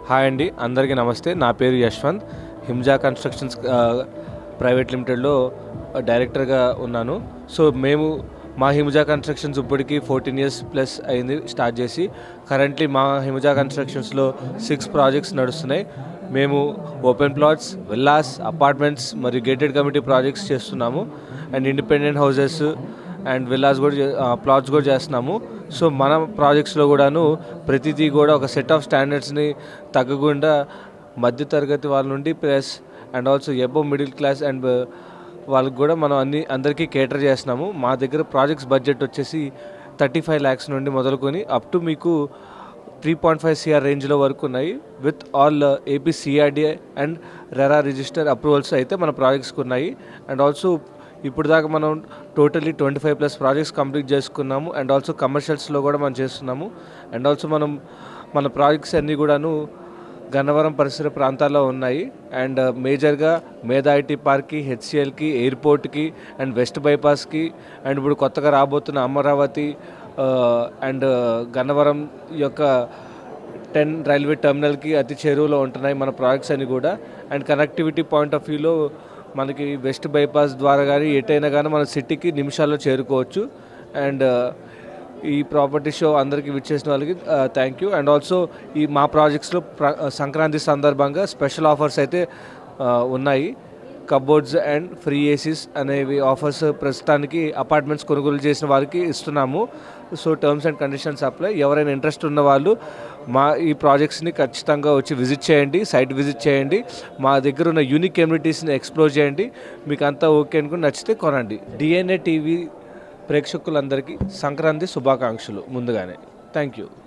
Hi అండి, అందరికీ నమస్తే. నా పేరు యశ్వంత్. హిమ్జా కన్స్ట్రక్షన్స్ ప్రైవేట్ లిమిటెడ్లో డైరెక్టర్గా ఉన్నాను. సో మేము మా హిమ్జా కన్స్ట్రక్షన్స్ ఇప్పటికి 14 ఇయర్స్ ప్లస్ అయింది స్టార్ట్ చేసి. కరెంట్లీ మా హిమ్జా కన్స్ట్రక్షన్స్లో 6 ప్రాజెక్ట్స్ నడుస్తున్నాయి. మేము ఓపెన్ ప్లాట్స్, విల్లాస్, అపార్ట్మెంట్స్ మరియు గేటెడ్ కమ్యూనిటీ ప్రాజెక్ట్స్ చేస్తున్నాము. And independent houses and villas కూడా ప్లాట్స్ కూడా చేస్తున్నాము. సో మన ప్రాజెక్ట్స్లో కూడాను ప్రతిదీ కూడా ఒక సెట్ ఆఫ్ స్టాండర్డ్స్ని తగ్గకుండా మధ్యతరగతి వాళ్ళ నుండి plus and also above middle class and వాళ్ళకి కూడా మనం అందరికీ కేటర్ చేస్తున్నాము. మా దగ్గర ప్రాజెక్ట్స్ బడ్జెట్ వచ్చేసి 35 lakhs నుండి మొదలుకొని అప్ టు మీకు 3.5 CR రేంజ్లో వరకు ఉన్నాయి. With all AP CRDA and RERA register approvals అయితే మన ప్రాజెక్ట్స్కి ఉన్నాయి. అండ్ ఆల్సో ఇప్పుడు దాకా మనం టోటలీ 25+ ప్రాజెక్ట్స్ కంప్లీట్ చేసుకున్నాము. అండ్ ఆల్సో కమర్షియల్స్లో కూడా మనం చేస్తున్నాము. అండ్ ఆల్సో మన ప్రాజెక్ట్స్ అన్నీ కూడాను గన్నవరం పరిసర ప్రాంతాల్లో ఉన్నాయి. అండ్ మేజర్గా మేధా ఐటీ పార్క్కి, హెచ్సిఎల్కి, ఎయిర్పోర్ట్కి అండ్ వెస్ట్ బైపాస్కి అండ్ ఇప్పుడు కొత్తగా రాబోతున్న అమరావతి అండ్ గన్నవరం యొక్క 10 రైల్వే టెర్మినల్కి అతి చేరువలో ఉంటున్నాయి మన ప్రాజెక్ట్స్ అన్ని కూడా. అండ్ కనెక్టివిటీ పాయింట్ ఆఫ్ వ్యూలో మనకి వెస్ట్ బైపాస్ ద్వారా కానీ ఎటైనా కానీ మన సిటీకి నిమిషాల్లో చేరుకోవచ్చు. అండ్ ఈ ప్రాపర్టీ షో అందరికీ విచ్చేసిన వాళ్ళకి థ్యాంక్ యూ. అండ్ ఆల్సో ఈ మా ప్రాజెక్ట్స్లో సంక్రాంతి సందర్భంగా స్పెషల్ ఆఫర్స్ అయితే ఉన్నాయి. కబోర్డ్స్ అండ్ ఫ్రీ ఏసీస్ అనేవి ఆఫర్స్ ప్రస్తుతానికి అపార్ట్మెంట్స్ కొనుగోలు చేసిన వారికి ఇస్తున్నాము. So terms and conditions apply. ఎవరైనా ఇంట్రెస్ట్ ఉన్న వాళ్ళు మా ఈ ప్రాజెక్ట్స్ని ఖచ్చితంగా వచ్చి విజిట్ చేయండి, సైట్ విజిట్ చేయండి. మా దగ్గర ఉన్న యూనిక్ కమ్యూనిటీస్ని ఎక్స్ప్లోర్ చేయండి. మీకు అంతా ఓకే అనుకుని నచ్చితే కొనండి. DNA టీవీ ప్రేక్షకులందరికీ సంక్రాంతి శుభాకాంక్షలు ముందుగానే. Thank you.